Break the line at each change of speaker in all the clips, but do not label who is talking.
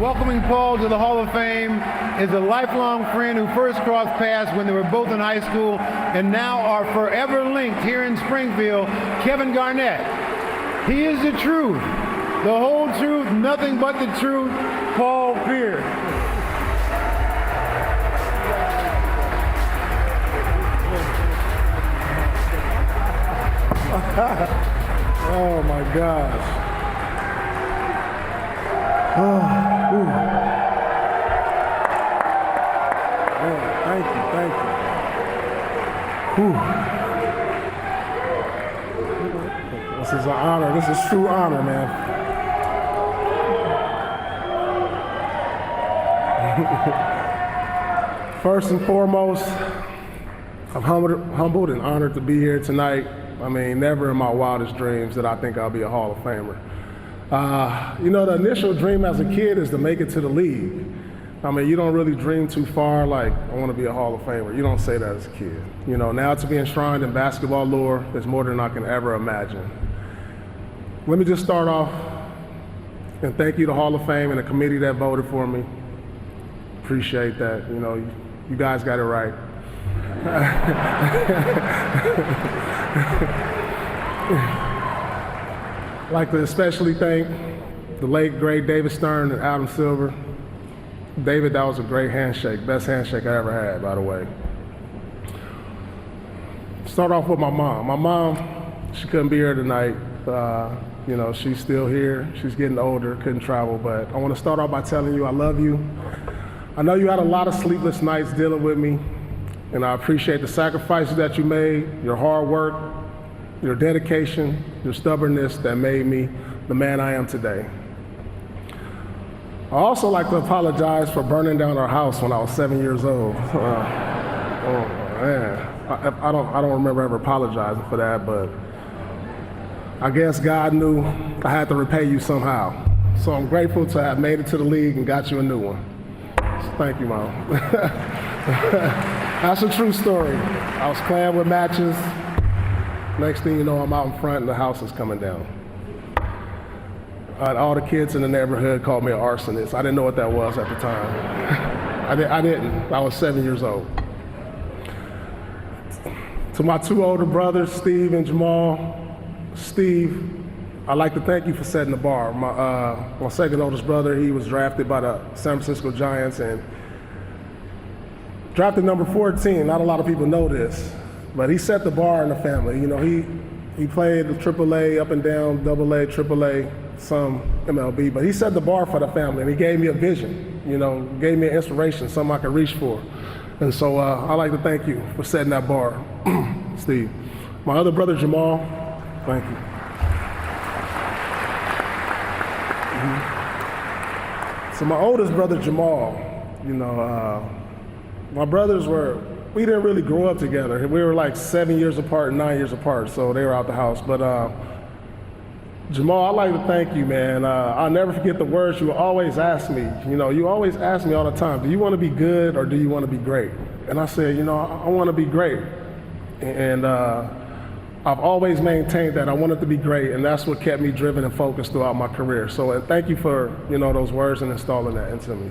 Welcoming Paul to the Hall of Fame is a lifelong friend who first crossed paths when they were both in high school and now are forever linked here in Springfield, Kevin Garnett. He is the truth, the whole truth, nothing but the truth, Paul Pierce.
Oh my gosh. Oh, man, thank you. This is an honor. This is true honor, man. First and foremost, I'm humbled and honored to be here tonight. I mean, never in my wildest dreams did I think I'll be a Hall of Famer. The initial dream as a kid is to make it to the league. I mean, you don't really dream too far, like, I want to be a Hall of Famer. You don't say that as a kid. Now to be enshrined in basketball lore is more than I can ever imagine. Let me just start off and thank you to Hall of Fame and the committee that voted for me. Appreciate that. You guys got it right. I'd like to especially thank the late, great David Stern and Adam Silver. David, that was a great handshake, best handshake I ever had, by the way. Start off with my mom. My mom, she couldn't be here tonight. She's still here. She's getting older, couldn't travel, but I want to start off by telling you I love you. I know you had a lot of sleepless nights dealing with me, and I appreciate the sacrifices that you made, your hard work, your dedication, your stubbornness that made me the man I am today. I also like to apologize for burning down our house when I was 7 years old. I don't remember ever apologizing for that, but I guess God knew I had to repay you somehow. So I'm grateful to have made it to the league and got you a new one. So thank you, Mom. That's a true story. I was playing with matches. Next thing you know, I'm out in front and the house is coming down. All the kids in the neighborhood called me an arsonist. I didn't know what that was at the time. I didn't. I was 7 years old. To my two older brothers, Steve and Jamal. Steve, I'd like to thank you for setting the bar. My second oldest brother, he was drafted by the San Francisco Giants and drafted number 14. Not a lot of people know this, but he set the bar in the family. He played the AAA, up and down, AA, AAA, some MLB, but he set the bar for the family, and he gave me a vision, gave me an inspiration, something I could reach for. And so I'd like to thank you for setting that bar, Steve. My other brother, Jamal, thank you. So my oldest brother, Jamal, my brothers we didn't really grow up together. We were like 7 years apart and 9 years apart, so they were out the house. But Jamal, I'd like to thank you, man. I'll never forget the words you always ask me. You always ask me all the time, do you want to be good or do you want to be great? And I said, I want to be great. And I've always maintained that I wanted to be great, and that's what kept me driven and focused throughout my career. So thank you for, those words and installing that into me.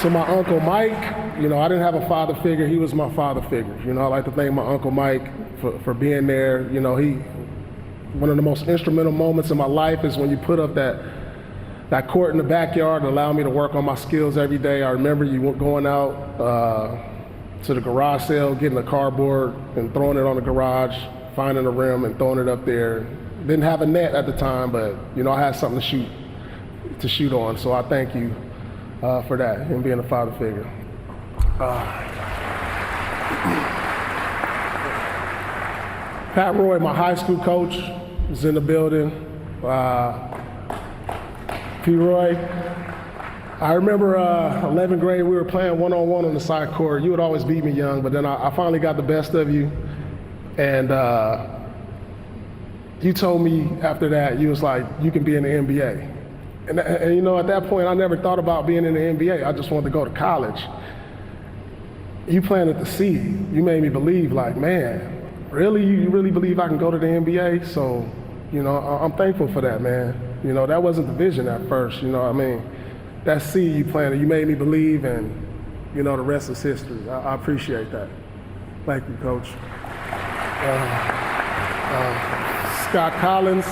To my Uncle Mike, I didn't have a father figure. He was my father figure. I'd like to thank my Uncle Mike for being there. One of the most instrumental moments in my life is when you put up that court in the backyard and allowed me to work on my skills every day. I remember you going out to the garage sale, getting a cardboard and throwing it on the garage, finding a rim and throwing it up there. Didn't have a net at the time, but I had something to shoot on. So I thank you for that and being a father figure. Pat Roy, my high school coach, was in the building. P. Roy, I remember 11th grade, we were playing one-on-one on the side court. You would always beat me young, but then I finally got the best of you. And you told me after that, you was like, you can be in the NBA. And at that point, I never thought about being in the NBA. I just wanted to go to college. You planted the seed. You made me believe, like, man, really? You really believe I can go to the NBA? So I'm thankful for that, man. That wasn't the vision at first, that seed you planted, you made me believe, and, the rest is history. I appreciate that. Thank you, Coach. Scott Collins,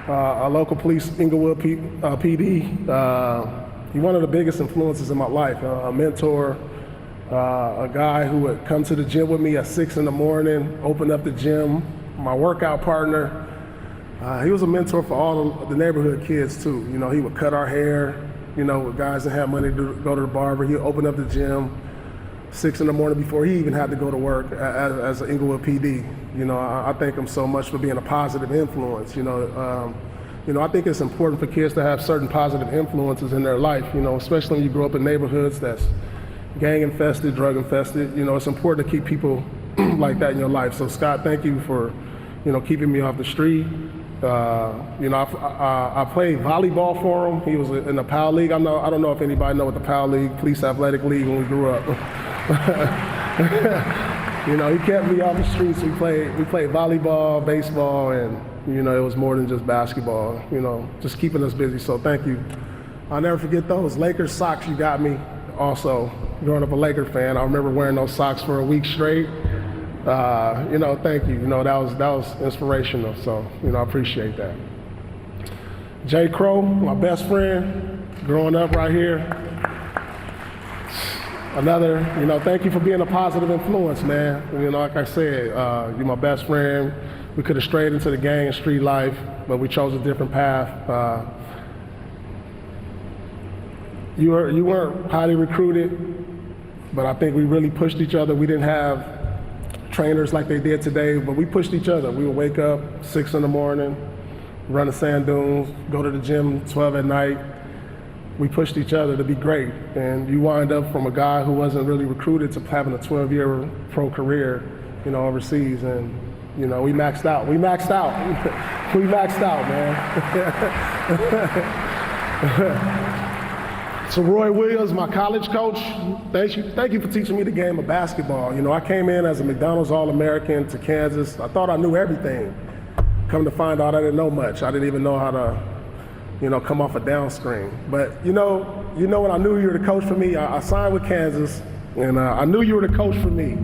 a local police, Inglewood PD. He's one of the biggest influences in my life, a mentor, a guy who would come to the gym with me at 6 in the morning, open up the gym, my workout partner. He was a mentor for all the neighborhood kids too. He would cut our hair, with guys that had money to go to the barber. He'd open up the gym 6 in the morning before he even had to go to work as an Inglewood PD. I thank him so much for being a positive influence. I think it's important for kids to have certain positive influences in their life, especially when you grow up in neighborhoods that's gang infested, drug infested. It's important to keep people like that in your life. So Scott, thank you for, keeping me off the street. I played volleyball for him. He was in the PAL League. I don't know if anybody know what the PAL League, Police Athletic League, when we grew up. He kept me off the streets. We played volleyball, baseball, and it was more than just basketball. Just keeping us busy. So thank you. I'll never forget those Lakers socks you got me. Also, growing up a Laker fan, I remember wearing those socks for a week straight. Thank you. That was inspirational. So, I appreciate that. Jay Crow, my best friend, growing up right here. Another, thank you for being a positive influence, man. Like I said, you're my best friend. We could have strayed into the gang and street life, but we chose a different path. You weren't highly recruited, but I think we really pushed each other. We didn't have trainers like they did today, but we pushed each other. We would wake up 6 in the morning, run the sand dunes, go to the gym 12 at night. We pushed each other to be great. And you wind up from a guy who wasn't really recruited to having a 12-year pro career, overseas. And, we maxed out. We maxed out. We maxed out, man. So Roy Williams, my college coach, thank you for teaching me the game of basketball. I came in as a McDonald's All-American to Kansas. I thought I knew everything. Come to find out I didn't know much. I didn't even know how to, come off a down screen. But when I knew you were the coach for me, I signed with Kansas, and I knew you were the coach for me.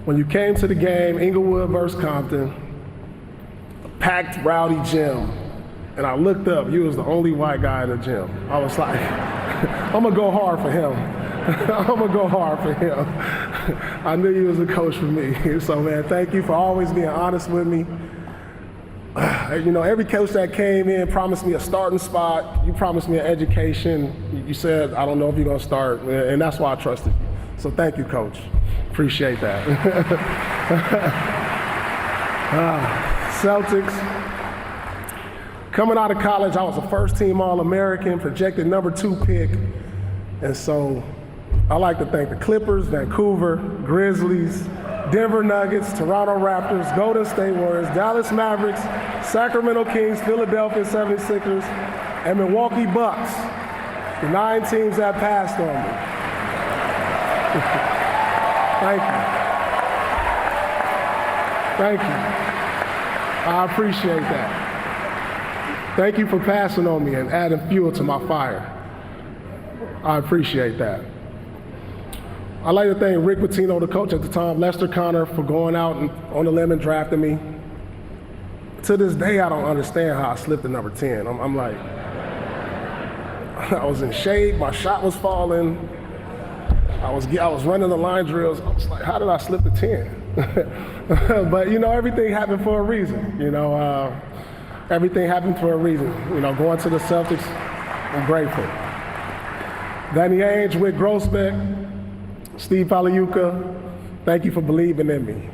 When you came to the game, Inglewood versus Compton, packed, rowdy gym. And I looked up, you was the only white guy in the gym. I was like, I'm gonna go hard for him. I'm gonna go hard for him. I knew you was a coach for me. So man, thank you for always being honest with me. Every coach that came in promised me a starting spot. You promised me an education. You said, I don't know if you're gonna start. And that's why I trusted you. So thank you, Coach. Appreciate that. Celtics. Coming out of college, I was a first-team All-American, projected number 2 pick. And so I like to thank the Clippers, Vancouver, Grizzlies, Denver Nuggets, Toronto Raptors, Golden State Warriors, Dallas Mavericks, Sacramento Kings, Philadelphia 76ers, and Milwaukee Bucks, the 9 teams that passed on me. Thank you. Thank you. I appreciate that. Thank you for passing on me and adding fuel to my fire. I appreciate that. I'd like to thank Rick Pitino, the coach at the time, Lester Connor, for going out and on the limb and drafting me. To this day, I don't understand how I slipped to number 10. I'm like, I was in shape, my shot was falling, I was running the line drills. I was like, how did I slip to 10? But everything happened for a reason. Everything happened for a reason. Going to the Celtics, I'm grateful. Danny Ainge, Whit Grossbeck, Steve Paliuka, thank you for believing in me.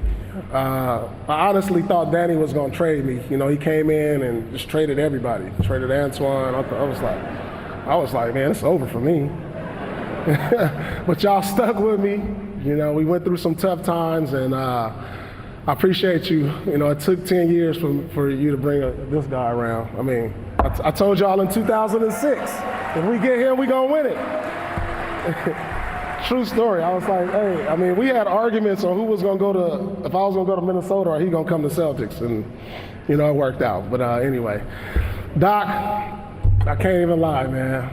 I honestly thought Danny was going to trade me. He came in and just traded everybody. Traded Antoine. I was like, man, it's over for me. But y'all stuck with me. We went through some tough times, and I appreciate you. It took 10 years for you to bring this guy around. I mean, I told y'all in 2006, if we get here, we gonna win it. True story. I was like, hey, we had arguments on who was gonna go to, if I was gonna go to Minnesota or he gonna come to Celtics. And You know, it worked out. But anyway, Doc, I can't even lie, man.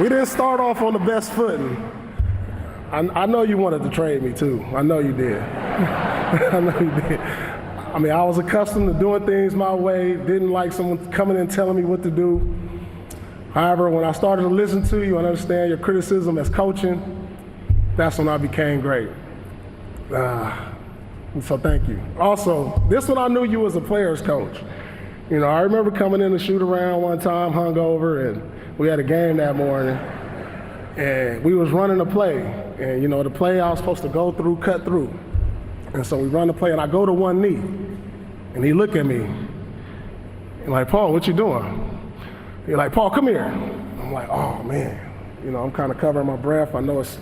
We didn't start off on the best footing. I know you wanted to trade me too. I know you did. I know you did. I mean, I was accustomed to doing things my way, didn't like someone coming in telling me what to do. However, when I started to listen to you and understand your criticism as coaching, that's when I became great. So thank you. Also, this one I knew you as a player's coach. You know, I remember coming in to shoot around one time, hungover, and we had a game that morning, and we was running a play. And you know, the play I was supposed to go through, cut through. And so we run the play, and I go to one knee, and he looked at me, and like, Paul, what you doing? He's like, Paul, come here. I'm like, oh man, you know, I'm kind of covering my breath. I know it's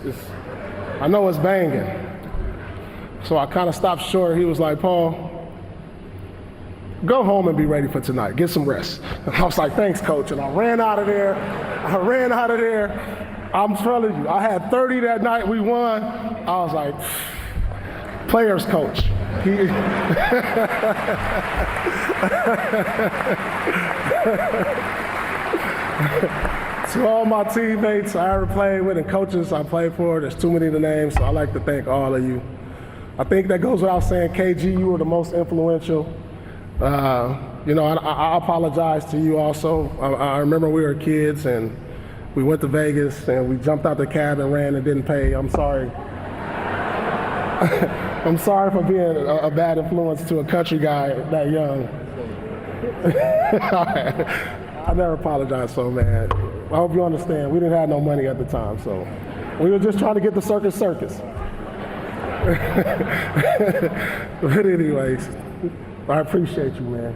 banging. So I kind of stopped short. He was like, Paul, go home and be ready for tonight. Get some rest. And I was like, thanks, coach. And I ran out of there. I'm telling you, I had 30 that night. We won. I was like, players coach. To all my teammates I ever played with and coaches I played for, there's too many to name, so I'd like to thank all of you. I think that goes without saying, KG, you were the most influential. You know, I apologize to you also. I remember we were kids and we went to Vegas and we jumped out the cab and ran and didn't pay. I'm sorry. I'm sorry for being a bad influence to a country guy that young. I never apologize so, man. I hope you understand. We didn't have no money at the time, so we were just trying to get the circus. But anyways, I appreciate you, man.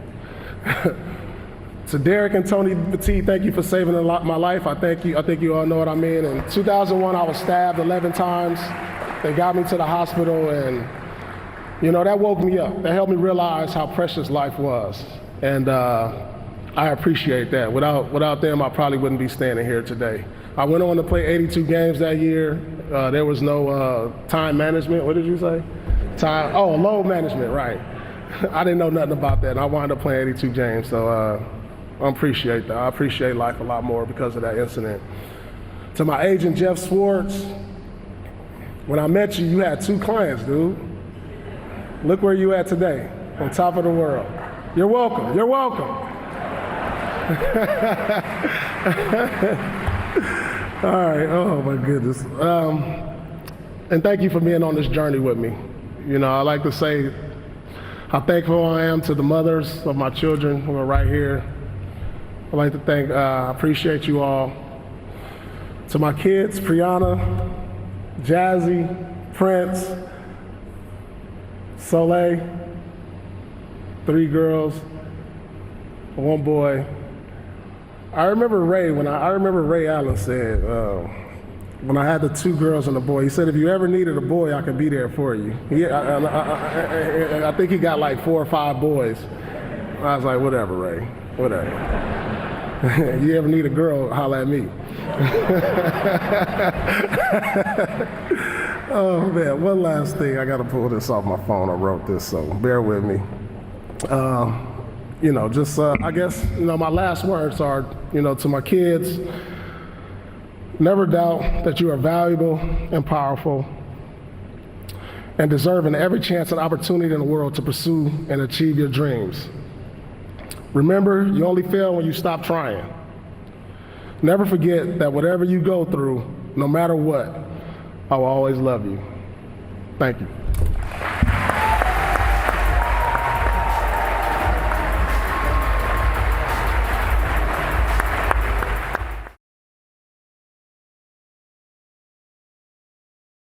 To Derek and Tony Petit, thank you for saving my life. I think you all know what I mean. In 2001, I was stabbed 11 times. They got me to the hospital, and you know, that woke me up. That helped me realize how precious life was, and I appreciate that. Without them, I probably wouldn't be standing here today. I went on to play 82 games that year. There was no time management. What did you say? Load management, right. I didn't know nothing about that, and I wound up playing 82 games, so I appreciate that. I appreciate life a lot more because of that incident. To my agent, Jeff Swartz, when I met you, you had 2 clients, dude. Look where you at today, on top of the world. You're welcome. You're welcome. All right. Oh my goodness. And thank you for being on this journey with me. You know, I like to say how thankful I am to the mothers of my children who are right here. I'd like to thank, I appreciate you all. To my kids, Priyana, Jazzy, Prince, Soleil, 3 girls, 1 boy. I remember Ray Allen said, when I had the 2 girls and a boy, he said, if you ever needed a boy, I could be there for you. I think he got like 4 or 5 boys. I was like, whatever, Ray, whatever. You ever need a girl, holla at me. Oh man, one last thing. I gotta pull this off my phone. I wrote this, so bear with me. You know, just I guess, you know, my last words are, you know, to my kids, never doubt that you are valuable and powerful and deserving every chance and opportunity in the world to pursue and achieve your dreams. Remember, you only fail when you stop trying. Never forget that whatever you go through, no matter what, I will always love you. Thank you.